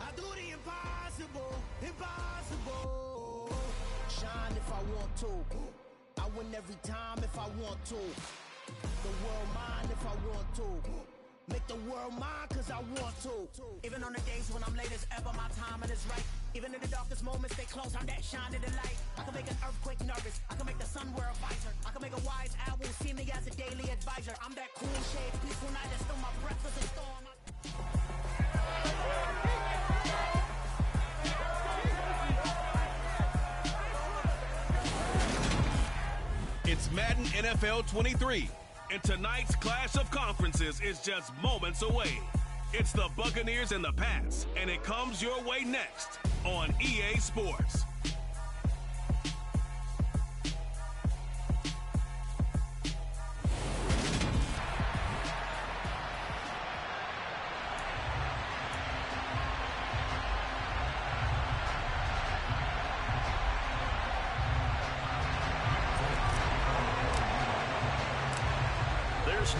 I do the impossible, impossible. Shine if I want to. I win every time if I want to. The world mine if I want to. Make the world mine cause I want to. Even on the days when I'm late as ever, my timing is right. Even in the darkest moments, stay close, I'm that shine in the light. I can make an earthquake nervous, I can make the sun wear a visor. I can make a wise owl see me as a daily advisor. I'm that cool shade, peaceful night that stole my breath as a storm. It's Madden NFL 23, and tonight's clash of conferences is just moments away. It's the Buccaneers and the Pats, and it comes your way next on EA Sports.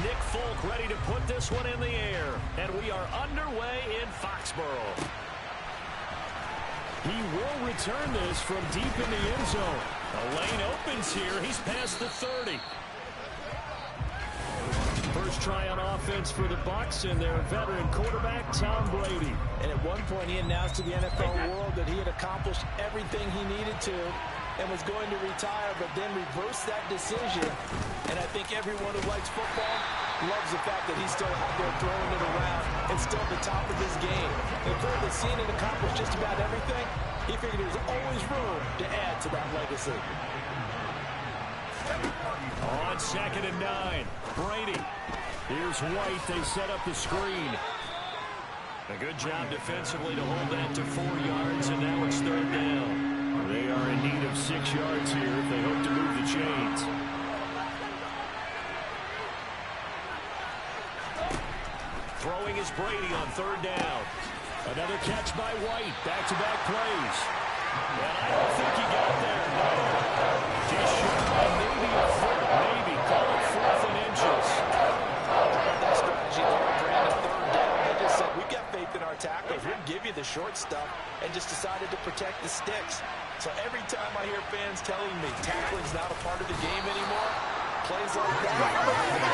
Nick Folk ready to put this one in the air, and we are underway in Foxborough. He will return this from deep in the end zone. A lane opens here. He's past the 30. First try on offense for the Bucs and their veteran quarterback, Tom Brady. And at one point, he announced to the NFL world that he had accomplished everything he needed to and was going to retire, but then reversed that decision. And I think everyone who likes football loves the fact that he's still out there throwing it around and still at the top of his game. And for the seen it accomplish just about everything, he figured there's always room to add to that legacy. On 2nd and 9, Brady. Here's White. They set up the screen. A good job defensively to hold that to 4 yards, and now it's 3rd down. They are in need of 6 yards here if they hope to move the chains. Throwing is Brady on 3rd down. Another catch by White. Back-to-back plays. And I don't think he got there. No. Just short by maybe a foot. Maybe. Call it 4th and inches. That strategy there, Brandon, 3rd down. They just said, we've got faith in our tackles. We'll give you the short stuff, and just decided to protect the sticks. So every time I hear fans telling me tackling's not a part of the game anymore, plays like that,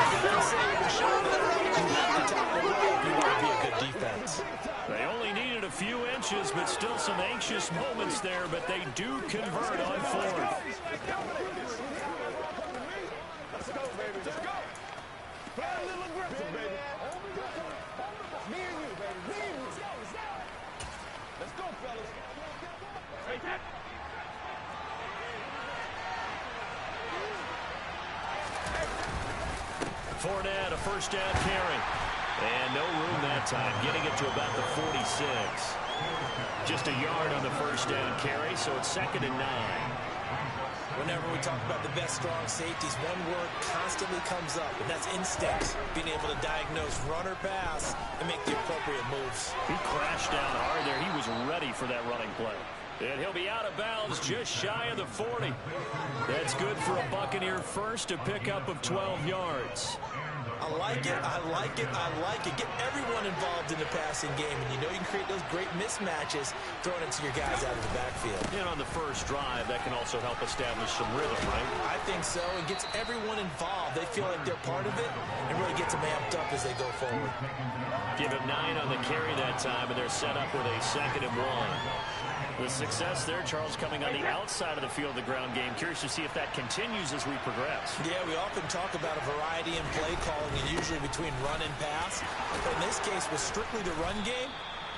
you can say for sure that you have to tackle right if you want to be a good defense. They only needed a few inches, but still some anxious moments there, but they do convert on 4th. Let's go, baby. Let's go. Play a little aggressive, baby. Me and you, baby. Me and you. Let's go. Let's go, fellas. Take that. Fournette, a first down carry. And no room that time, getting it to about the 46. Just a yard on the first down carry, so it's 2nd and 9. Whenever we talk about the best strong safeties, one word constantly comes up, and that's instincts. Being able to diagnose run or pass and make the appropriate moves. He crashed down hard there. He was ready for that running play. And he'll be out of bounds just shy of the 40. That's good for a Buccaneer first, a pickup of 12 yards. I like it, I like it, I like it. Get everyone involved in the passing game, and you know you can create those great mismatches throwing it to your guys out of the backfield. And on the first drive, that can also help establish some rhythm, right? I think so. It gets everyone involved. They feel like they're part of it and really gets them amped up as they go forward. Give him 9 on the carry that time, and they're set up with a 2nd and 1. With success there, Charles, coming on the outside of the field, the ground game. Curious to see if that continues as we progress. Yeah, we often talk about a variety in play calling, and usually between run and pass. But in this case, with strictly the run game,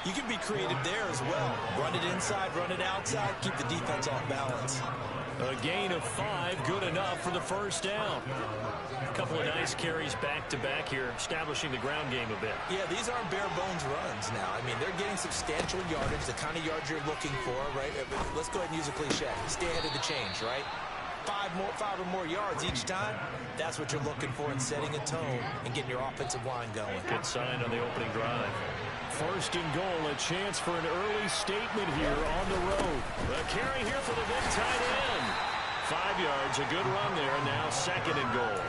you can be creative there as well. Run it inside, run it outside, keep the defense off balance. A gain of 5, good enough for the first down. A couple of nice carries back-to-back here, establishing the ground game a bit. Yeah, these aren't bare-bones runs now. I mean, they're getting substantial yardage, the kind of yards you're looking for, right? Let's go ahead and use a cliche. Stay ahead of the change, right? 5 or more yards each time, that's what you're looking for in setting a tone and getting your offensive line going. Good sign on the opening drive. First and goal, a chance for an early statement here on the road. The carry here for the big tight end. 5 yards, a good run there, now 2nd and goal.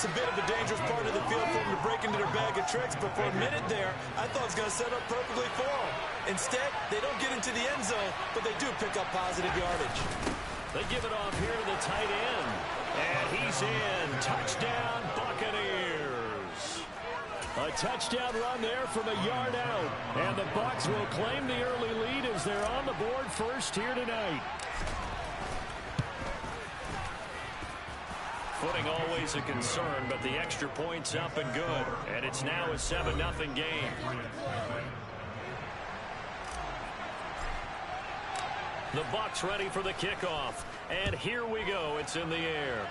It's a bit of a dangerous part of the field for him to break into their bag of tricks, but for a minute there, I thought it was going to set up perfectly for him. Instead, they don't get into the end zone, but they do pick up positive yardage. They give it off here to the tight end. And he's in. Touchdown, Buccaneers. A touchdown run there from a yard out. And the Bucs will claim the early lead as they're on the board first here tonight. Footing always a concern, but the extra point's up and good. And it's now a 7-0 game. The Bucs ready for the kickoff. And here we go. It's in the air.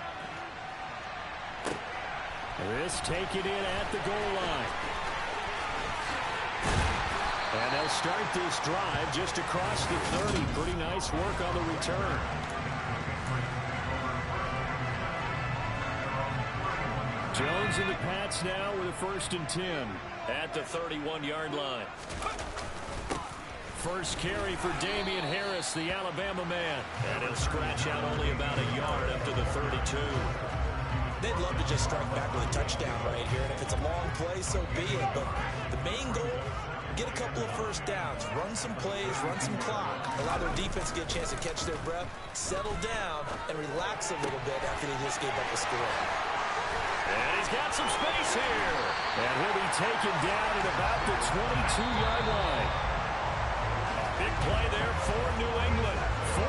This taken in at the goal line. And they'll start this drive just across the 30. Pretty nice work on the return. Jones and the Pats now with a 1st and 10 at the 31-yard line. First carry for Damian Harris, the Alabama man. And he'll scratch out only about a yard up to the 32. They'd love to just strike back with a touchdown right here. And if it's a long play, so be it. But the main goal, get a couple of first downs. Run some plays, run some clock. Allow their defense to get a chance to catch their breath, settle down, and relax a little bit after they just gave up a score. And he's got some space here. And he'll be taken down at about the 22-yard line. Big play there for New England.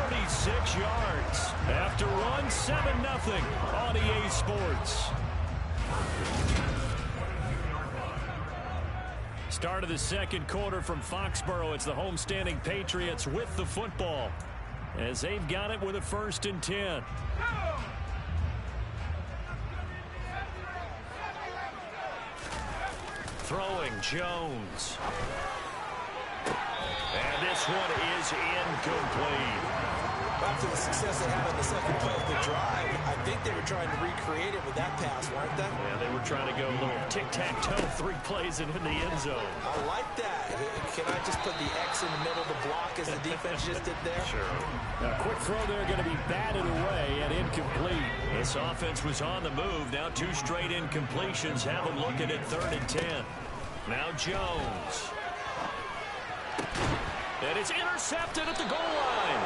46 yards. After run, 7-0 on EA Sports. Start of the second quarter from Foxborough. It's the homestanding Patriots with the football as they've got it with a 1st and 10. Throwing Jones. And this one is incomplete. After the success they had on the second play of the drive, I think they were trying to recreate it with that pass, weren't they? Yeah, they were trying to go a little tic-tac-toe, 3 plays and in the end zone. I like that. Can I just put the X in the middle of the block as the defense just did there? Sure. A quick throw there going to be batted away and incomplete. This offense was on the move. Now 2 straight incompletions have them looking at 3rd and 10. Now Jones. And it's intercepted at the goal line.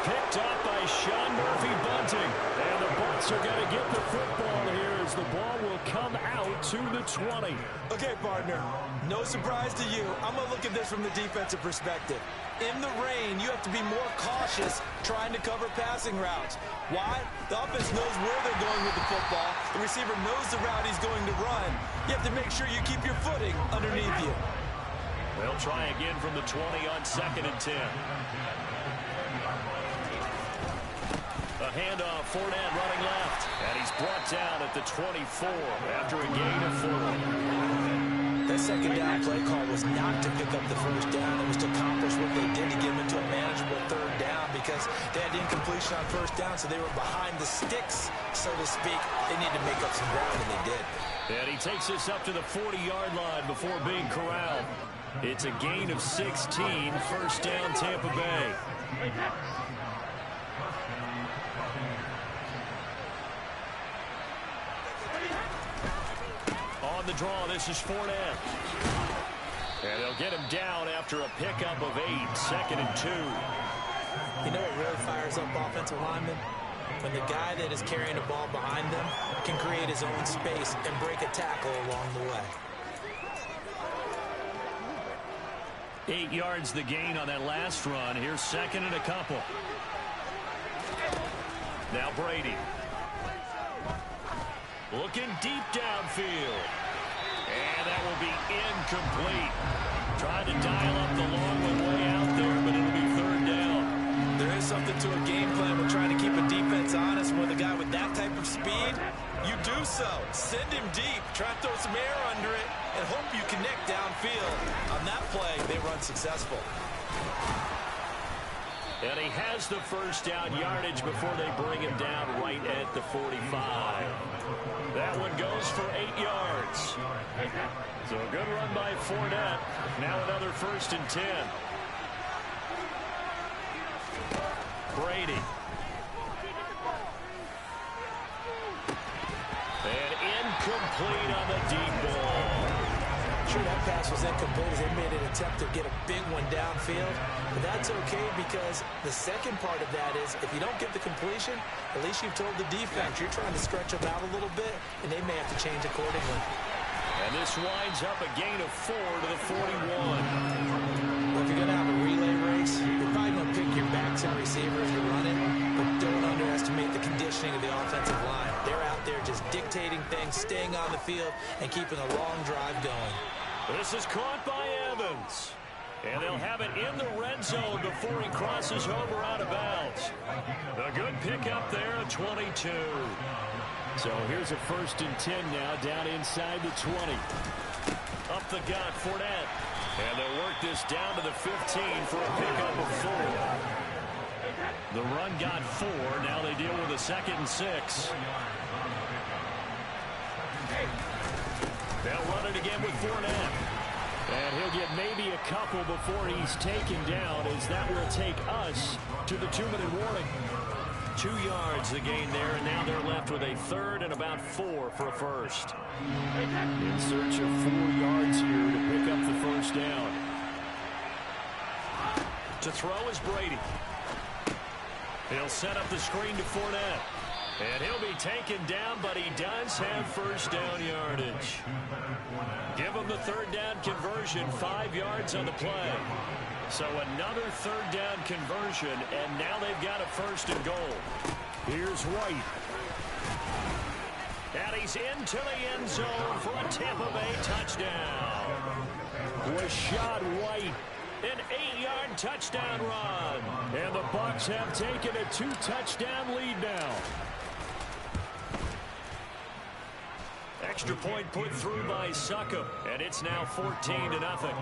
Picked up by Sean Murphy-Bunting. And the Bucs are going to get the football here as the ball will come out to the 20. Okay, partner. No surprise to you. I'm going to look at this from the defensive perspective. In the rain, you have to be more cautious trying to cover passing routes. Why? The offense knows where they're going with the football. The receiver knows the route he's going to run. You have to make sure you keep your footing underneath you. They'll try again from the 20 on 2nd and 10. A handoff, Fournette running left. And he's brought down at the 24 after a gain of 4. That second down play call was not to pick up the first down. It was to accomplish what they did to get them into a manageable 3rd down because they had incompletion on 1st down, so they were behind the sticks, so to speak. They needed to make up some ground, and they did. And he takes us up to the 40-yard line before being corralled. It's a gain of 16, 1st down Tampa Bay. On the draw, this is Fournette. And they'll get him down after a pickup of 8, 2nd and 2. You know what really fires up offensive linemen? When the guy that is carrying the ball behind them can create his own space and break a tackle along the way. 8 yards the gain on that last run. Here's 2nd and a couple. Now Brady. Looking deep downfield. And that will be incomplete. Trying to dial up the long one way out there, but it'll be 3rd down. There is something to a game plan with trying to keep a defense honest. With a guy with that type of speed, you do so. Send him deep. Try to throw some air under it and hope you connect downfield. On that play, they run successful. And he has the 1st down yardage before they bring him down right at the 45. That one goes for 8 yards. So a good run by Fournette. Now another 1st and 10. Brady. And Complete on the deep ball. Sure, that pass was incomplete as they made an attempt to get a big one downfield. But that's okay because the second part of that is if you don't get the completion, at least you've told the defense you're trying to stretch them out a little bit, and they may have to change accordingly. And this winds up a gain of 4 to the 41. If you're going to have a relay race, you're probably going to pick your backs and receivers to run it, but don't underestimate the conditioning of the offensive line. They're out there just dictating things, staying on the field, and keeping a long drive going. This is caught by Evans. And they'll have it in the red zone before he crosses over out of bounds. A good pickup there at 22. So here's a 1st and 10 now, down inside the 20. Up the gut, Fournette. And they'll work this down to the 15 for a pickup of 4. The run got 4. Now they deal with a 2nd and 6. They'll run it again with Fournette. And he'll get maybe a couple before he's taken down, as that will take us to the 2-minute warning. 2 yards the gain there, and now they're left with a 3rd and about 4 for a first. In search of 4 yards here to pick up the first down. To throw is Brady. He'll set up the screen to Fournette. And he'll be taken down, but he does have first down yardage. Give him the 3rd down conversion, 5 yards on the play. So another 3rd down conversion, and now they've got a 1st and goal. Here's White. And he's into the end zone for a Tampa Bay touchdown. Rashad White, an 8-yard touchdown run. And the Bucs have taken a 2-touchdown lead now. Extra point put through by Succop, and it's now 14-0.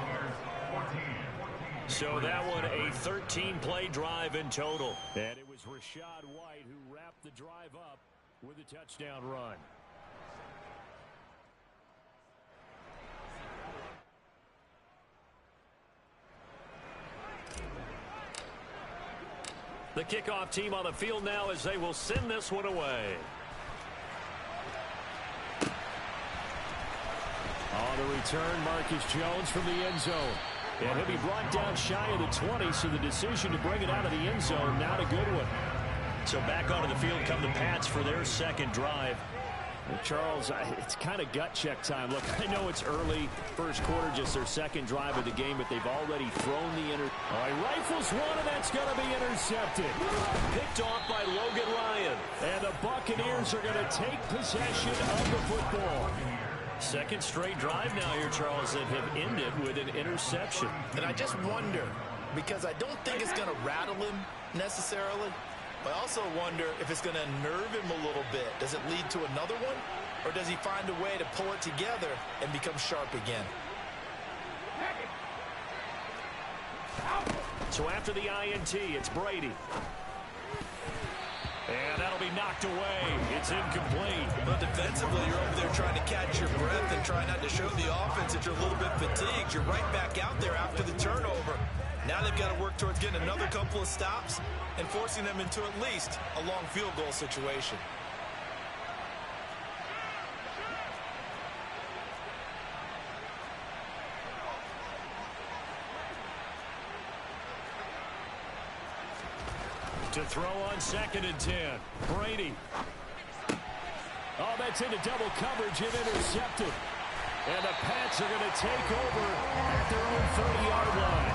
So that one a 13-play drive in total. And it was Rashad White who wrapped the drive up with a touchdown run. The kickoff team on the field now as they will send this one away. On the return, Marcus Jones from the end zone. And he'll be brought down shy of the 20, so the decision to bring it out of the end zone, not a good one. So back onto the field come the Pats for their 2nd drive. Well, Charles, it's kind of gut check time. Look, I know it's early, first quarter, just their 2nd drive of the game, but they've already thrown the All right, rifles one, and that's going to be intercepted. Picked off by Logan Ryan. And the Buccaneers are going to take possession of the football. 2nd straight drive now here, Charles, that have ended with an interception. And I just wonder, because I don't think it's going to rattle him necessarily, but I also wonder if it's going to nerve him a little bit. Does it lead to another one? Or does he find a way to pull it together and become sharp again? So after the INT, it's Brady. And that'll be knocked away. It's incomplete. But defensively, you're over there trying to catch your breath and try not to show the offense that you're a little bit fatigued. You're right back out there after the turnover. Now they've got to work towards getting another couple of stops and forcing them into at least a long field goal situation. To throw on 2nd and 10. Brady. Oh, that's into double coverage and intercepted. And the Pats are going to take over at their own 30-yard line.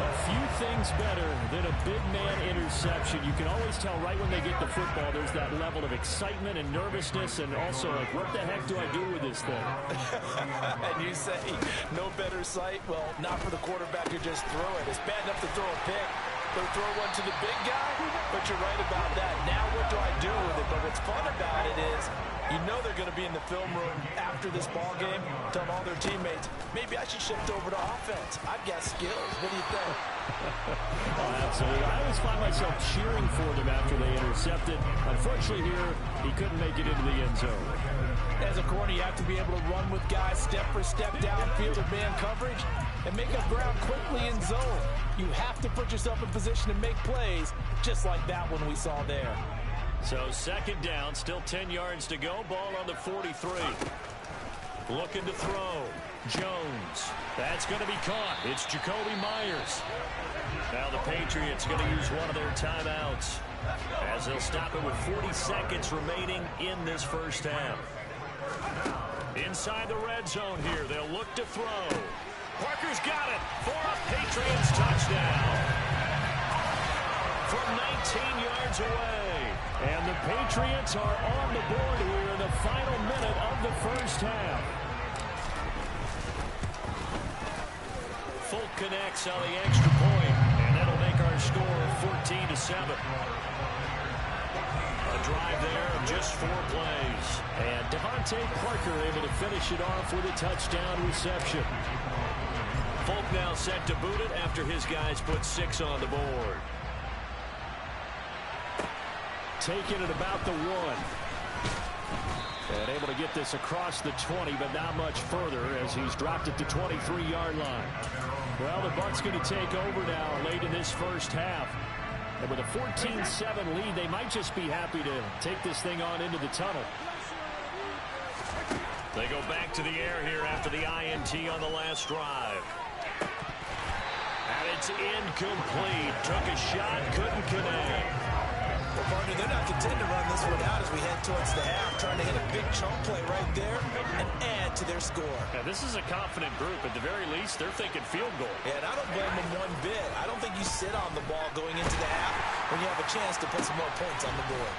A few things better than a big man interception. You can always tell right when they get the football, there's that level of excitement and nervousness, and also like, what the heck do I do with this thing? And you say, no better sight? Well, not for the quarterback to just throw it. It's bad enough to throw a pick. They'll throw one to the big guy, but you're right about that. Now what do I do with it? But what's fun about it is you know they're going to be in the film room after this ball game, telling all their teammates, maybe I should shift over to offense. I've got skills. What do you think? Oh, absolutely. I always find myself cheering for them after they intercepted. Unfortunately here, he couldn't make it into the end zone. As a corner, you have to be able to run with guys step for step downfield of man coverage and make up ground quickly in zone. You have to put yourself in position to make plays, just like that one we saw there. So second down, still 10 yards to go. Ball on the 43. Looking to throw. Jones. That's going to be caught. It's Jacoby Myers. Now the Patriots going to use one of their timeouts as they'll stop it with 40 seconds remaining in this first half. Inside the red zone here, they'll look to throw. Parker's got it for a Patriots touchdown from 19 yards away. And the Patriots are on the board here in the final minute of the first half. Folk connects on the extra point, and that'll make our score 14-7. A drive there of just 4 plays. And Devontae Parker able to finish it off with a touchdown reception. Folk now set to boot it after his guys put 6 on the board. Taking it about the 1. And able to get this across the 20, but not much further as he's dropped it to 23-yard line. Well, the Bucs going to take over now late in this first half. And with a 14-7 lead, they might just be happy to take this thing on into the tunnel. They go back to the air here after the INT on the last drive. And it's incomplete. Took a shot, couldn't connect. Well, partner, they're not content to run this one out as we head towards the half, trying to hit a big chunk play right there and add to their score. Now, this is a confident group. At the very least, they're thinking field goal. Yeah, and I don't blame them one bit. I don't think you sit on the ball going into the half when you have a chance to put some more points on the board.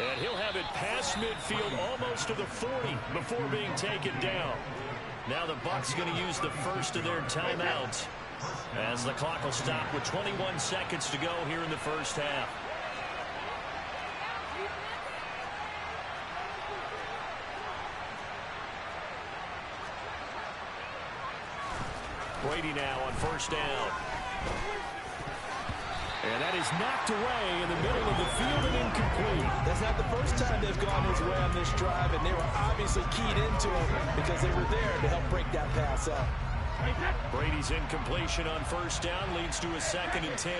And he'll have it past midfield almost to the 40 before being taken down. Now the Bucs going to use the first of their timeouts as the clock will stop with 21 seconds to go here in the first half. Brady now on first down. And that is knocked away in the middle of the field and incomplete. That's not the first time they've gone his way on this drive, and they were obviously keyed into him because they were there to help break that pass up. Brady's incompletion on first down leads to a 2nd and 10.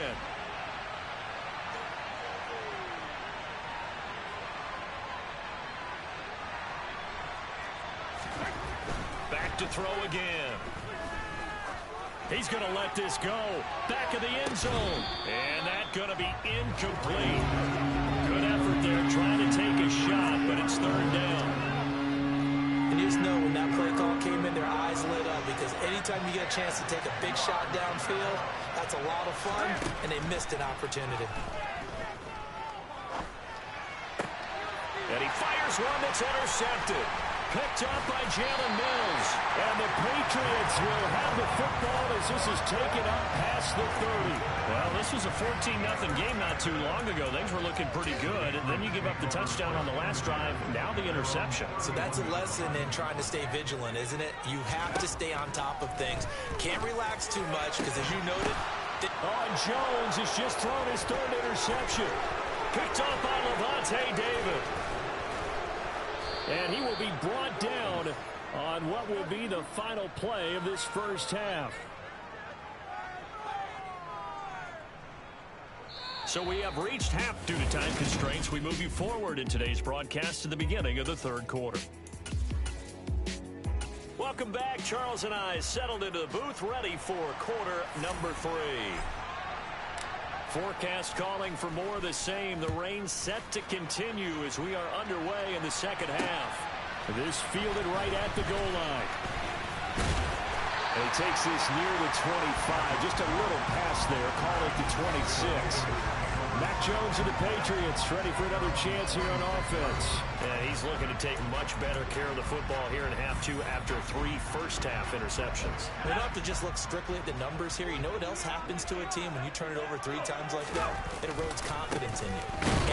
Back to throw again. He's going to let this go. Back of the end zone. And that's going to be incomplete. Good effort there trying to take a shot, but it's 3rd down. And you just know when that play call came in, their eyes lit up because anytime you get a chance to take a big shot downfield, that's a lot of fun, and they missed an opportunity. And he fires one that's intercepted. Picked up by Jalen Mills. And the Patriots will have the football as this is taken up past the 30. Well, this was a 14-0 game not too long ago. Things were looking pretty good. And then you give up the touchdown on the last drive. Now the interception. So that's a lesson in trying to stay vigilant, isn't it? You have to stay on top of things. Can't relax too much because, as you noted... Jones has just thrown his 3rd interception. Picked up by Levante David. And he will be brought down on what will be the final play of this first half. So we have reached half due to time constraints. We move you forward in today's broadcast to the beginning of the 3rd quarter. Welcome back. Charles and I settled into the booth, ready for quarter number 3. Forecast calling for more of the same. The rain set to continue as we are underway in the second half. This fielded right at the goal line. And he takes this near the 25. Just a little pass there. Call it the 26. Mac Jones of the Patriots ready for another chance here on offense. Yeah, he's looking to take much better care of the football here in half 2 after 3 first-half interceptions. We don't have to just look strictly at the numbers here. You know what else happens to a team when you turn it over 3 times like that? It erodes confidence in you.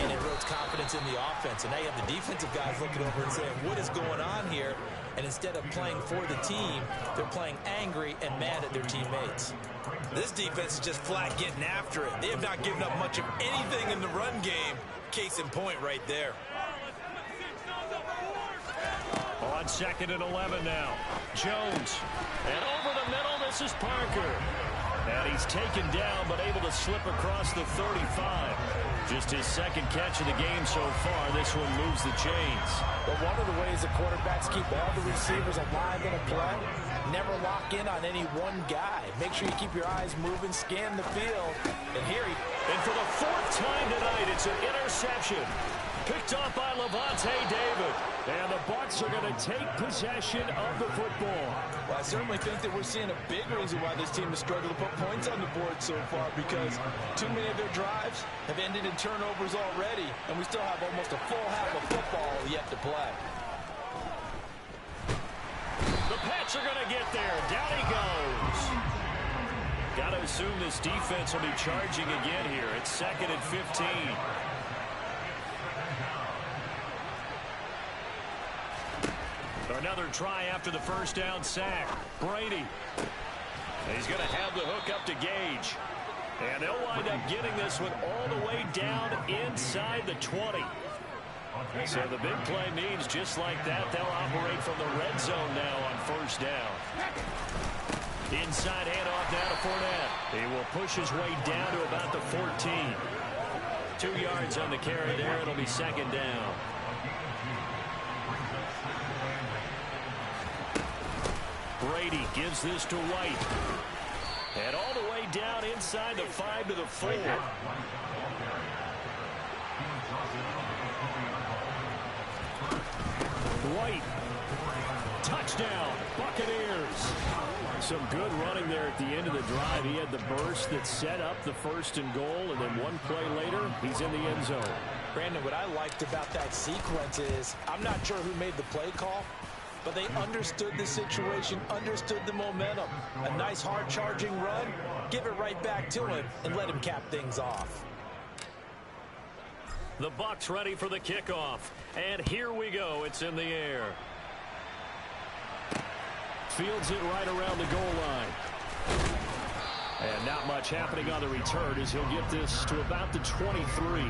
And it erodes confidence in the offense. And now you have the defensive guys looking over and saying, what is going on here? And instead of playing for the team, they're playing angry and mad at their teammates. This defense is just flat getting after it. They have not given up much of anything in the run game. Case in point right there. On 2nd and 11 now. Jones. And over the middle, this is Parker. And he's taken down, but able to slip across the 35. Just his second catch of the game so far. This one moves the chains. But one of the ways the quarterbacks keep all the receivers alive in a play, never lock in on any one guy. Make sure you keep your eyes moving, scan the field. And here he... And for the fourth time tonight, it's an interception. Picked off by Levante David. And the Bucs are going to take possession of the football. Well, I certainly think that we're seeing a big reason why this team has struggled to put points on the board so far, because too many of their drives have ended in turnovers already, and we still have almost a full half of football yet to play. The Pats are going to get there. Down he goes. Got to assume this defense will be charging again here. It's 2nd and 15. Another try after the first down sack. Brady. He's going to have the hook up to Gage. And they'll wind up getting this one all the way down inside the 20. So the big play means just like that, they'll operate from the red zone now on first down. Inside handoff now to Fournette. He will push his way down to about the 14. 2 yards on the carry there. It'll be 2nd down. Brady gives this to White. And all the way down inside the 5 to the 4. White. Touchdown, Buccaneers. Some good running there at the end of the drive. He had the burst that set up the 1st and goal, and then one play later, he's in the end zone. Brandon, what I liked about that sequence is, I'm not sure who made the play call, but they understood the situation, understood the momentum. A nice hard charging run, give it right back to him, and let him cap things off. The Bucs ready for the kickoff. And here we go. It's in the air. Fields it right around the goal line. And not much happening on the return as he'll get this to about the 23.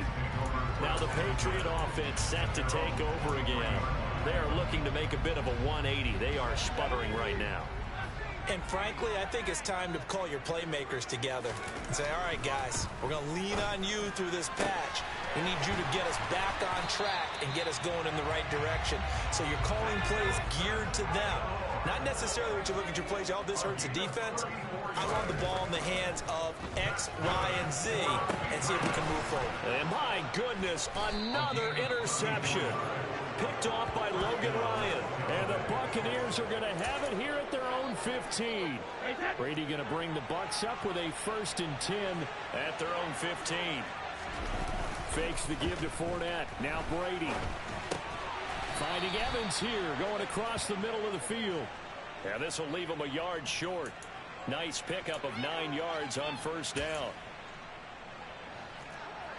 Now the Patriot offense set to take over again. They are looking to make a bit of a 180. They are sputtering right now. And frankly, I think it's time to call your playmakers together and say, all right, guys, we're going to lean on you through this patch. We need you to get us back on track and get us going in the right direction. So you're calling plays geared to them. Not necessarily what you look at your plays, oh, this hurts the defense. I want the ball in the hands of X, Y, and Z and see if we can move forward. And my goodness, another interception. Picked off by Logan Ryan. And the Buccaneers are going to have it here at their own 15. Brady going to bring the Bucs up with a 1st and 10 at their own 15. Fakes the give to Fournette. Now Brady. Finding Evans here, going across the middle of the field. And this will leave him a yard short. Nice pickup of 9 yards on first down.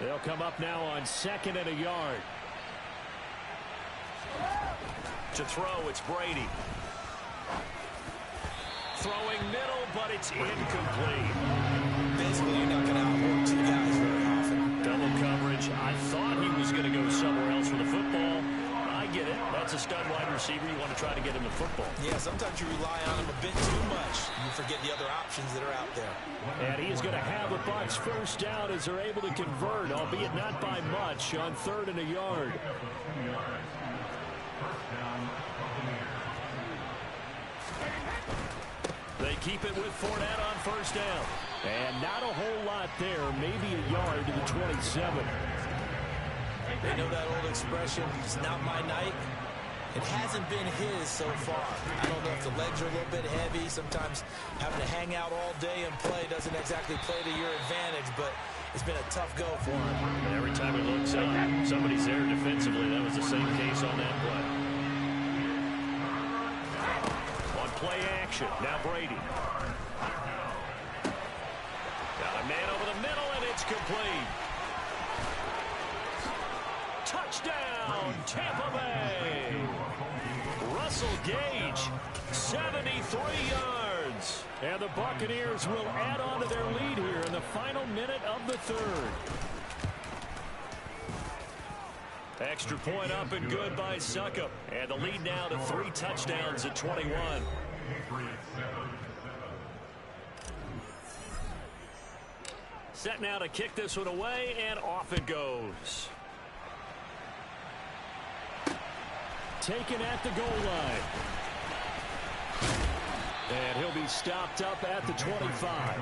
They'll come up now on 2nd and a yard. To throw, it's Brady. Throwing middle, but it's incomplete. Basically, you're not going to outwork 2 guys very often. Double coverage. I thought he was going to go somewhere else with the football. I get it. That's a stud wide receiver. You want to try to get him the football. Yeah, sometimes you rely on him a bit too much. You forget the other options that are out there. And he is going to have the Bucs first down as they're able to convert, albeit not by much, on 3rd and a yard. They keep it with Fournette on first down. And not a whole lot there. Maybe a yard to the 27. They know that old expression, it's not my night. It hasn't been his so far. I don't know if the legs are a little bit heavy. Sometimes having to hang out all day and play doesn't exactly play to your advantage, but it's been a tough go for him. And every time he looks up, somebody's there defensively. That was the same case on that play. On play action, now Brady. Got a man over the middle, and it's complete. Touchdown, Tampa Bay. Russell Gage, 73 yards. And the Buccaneers will add on to their lead here in the final minute of the 3rd. Extra point up and good by Succop. And the lead now to 3 touchdowns at 21. Set now to kick this one away, and off it goes. Taken at the goal line. And he'll be stopped up at the 25.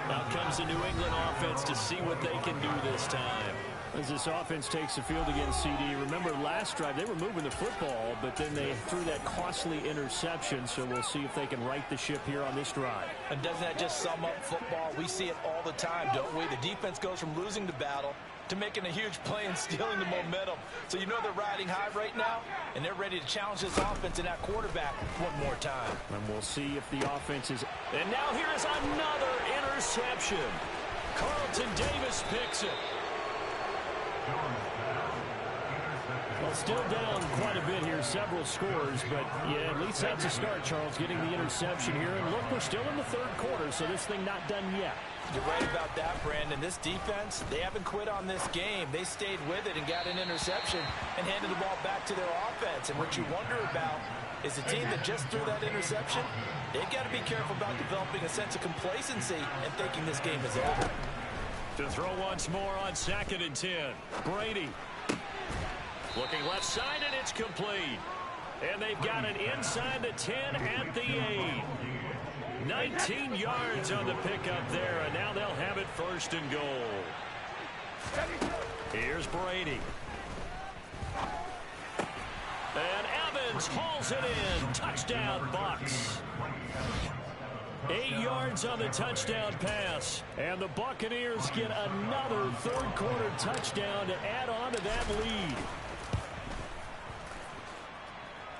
Out comes the New England offense to see what they can do this time. As this offense takes the field against CD, remember last drive they were moving the football, but then they threw that costly interception, so we'll see if they can right the ship here on this drive. And doesn't that just sum up football? We see it all the time, don't we? The defense goes from losing the battle to making a huge play and stealing the momentum. So you know they're riding high right now, and they're ready to challenge this offense and that quarterback one more time. And we'll see if the offense is... And now here's another interception. Carlton Davis picks it. Well, still down quite a bit here, several scores, but yeah, at least that's a start, Charles, getting the interception here. And look, we're still in the third quarter, so this thing not done yet. You're right about that, Brandon. This defense, they haven't quit on this game. They stayed with it and got an interception and handed the ball back to their offense. And what you wonder about is the team that just threw that interception, they've got to be careful about developing a sense of complacency and thinking this game is over. To throw once more on 2nd and 10. Brady. Looking left side, and it's complete. And they've got it inside the 10 at the 8. 19 yards on the pickup there, and now they'll have it 1st and goal. Here's Brady. And Evans hauls it in. Touchdown, Bucs. 8 yards on the touchdown pass. And the Buccaneers get another third-quarter touchdown to add on to that lead.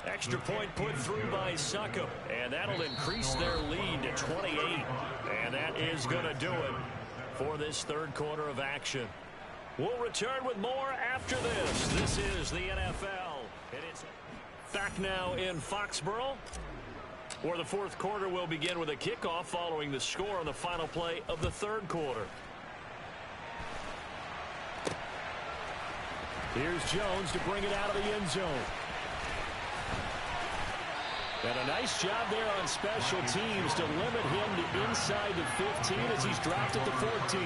Extra point put through by Succop. And that'll increase their lead to 28. And that is going to do it for this third quarter of action. We'll return with more after this. This is the NFL. It is back now in Foxborough, where the fourth quarter will begin with a kickoff following the score on the final play of the third quarter. Here's Jones to bring it out of the end zone. And a nice job there on special teams to limit him to inside the 15 as he's dropped at the 14.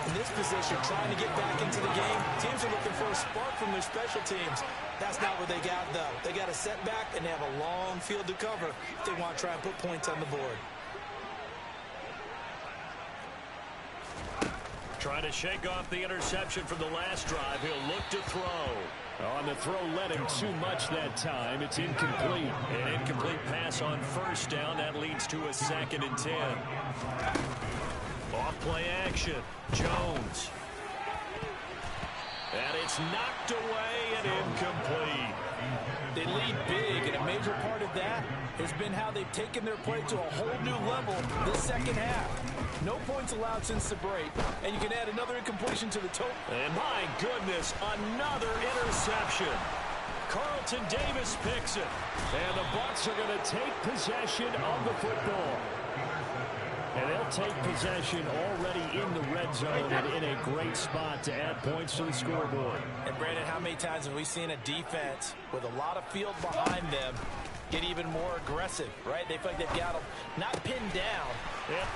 In this position, trying to get back into the game, teams are looking for a spark from their special teams. That's not what they got, though. They got a setback, and they have a long field to cover if they want to try and put points on the board. Trying to shake off the interception from the last drive. He'll look to throw. Oh, and the throw led him too much that time. It's incomplete. An incomplete pass on 1st down. That leads to a 2nd and 10. Off play action. Jones. And it's knocked away and incomplete. They lead big, and a major part of that has been how they've taken their play to a whole new level this second half. No points allowed since the break, and you can add another incompletion to the total. And my goodness, another interception. Carlton Davis picks it. And the Bucs are going to take possession of the football. And they'll take possession already in the red zone and in a great spot to add points to the scoreboard. And Brandon, how many times have we seen a defense with a lot of field behind them get even more aggressive, right? They feel like they've got them not pinned down. Yep.